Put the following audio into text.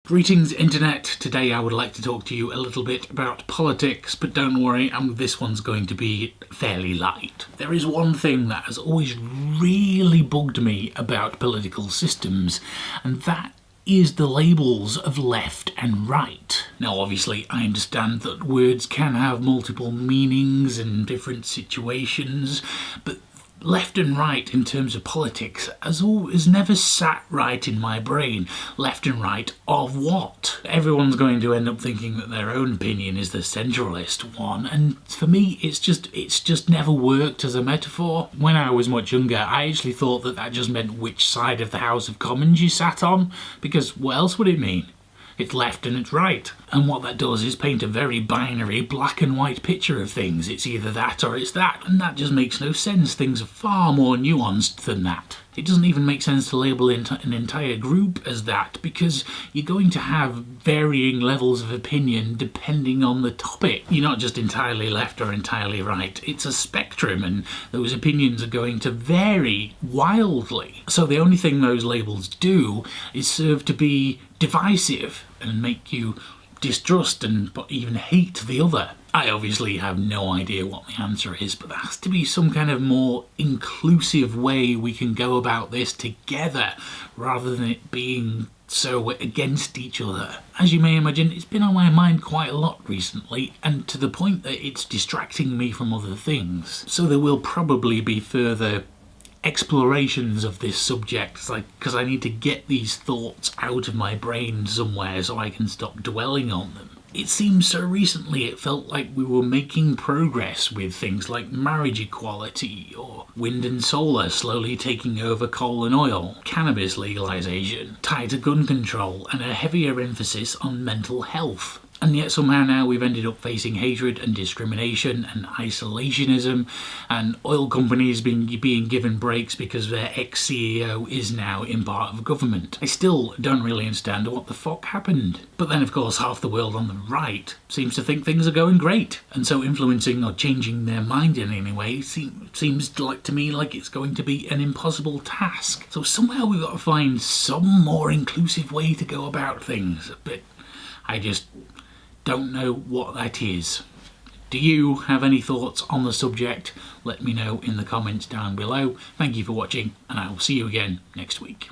Greetings Internet, today I would like to talk to you a little bit about politics, but don't worry, this one's going to be fairly light. There is one thing that has always really bugged me about political systems, and that is the labels of left and right. Now obviously I understand that words can have multiple meanings in different situations, but left and right in terms of politics has never sat right in my brain. Left and right of what? Everyone's going to end up thinking that their own opinion is the centralist one, and for me it's just never worked as a metaphor. When I was much younger I actually thought that just meant which side of the House of Commons you sat on, because what else would it mean? It's left and it's right. And what that does is paint a very binary black and white picture of things. It's either that or it's that, and that just makes no sense. Things are far more nuanced than that. It doesn't even make sense to label an entire group as that, because you're going to have varying levels of opinion depending on the topic. You're not just entirely left or entirely right. It's a spectrum, and those opinions are going to vary wildly. So the only thing those labels do is serve to be divisive and make you distrust and even hate the other. I obviously have no idea what the answer is, but there has to be some kind of more inclusive way we can go about this together, rather than it being so against each other. As you may imagine, it's been on my mind quite a lot recently, and to the point that it's distracting me from other things. So there will probably be further explorations of this subject, because I need to get these thoughts out of my brain somewhere so I can stop dwelling on them. It seems so recently it felt like we were making progress with things like marriage equality, or wind and solar slowly taking over coal and oil, cannabis legalisation, tighter gun control, and a heavier emphasis on mental health. And yet somehow now we've ended up facing hatred and discrimination and isolationism, and oil companies being given breaks because their ex-CEO is now in part of government. I still don't really understand what the fuck happened. But then of course half the world on the right seems to think things are going great, and so influencing or changing their mind in any way seems like to me like it's going to be an impossible task. So somehow we've got to find some more inclusive way to go about things, but I just don't know what that is. Do you have any thoughts on the subject? Let me know in the comments down below. Thank you for watching, and I will see you again next week.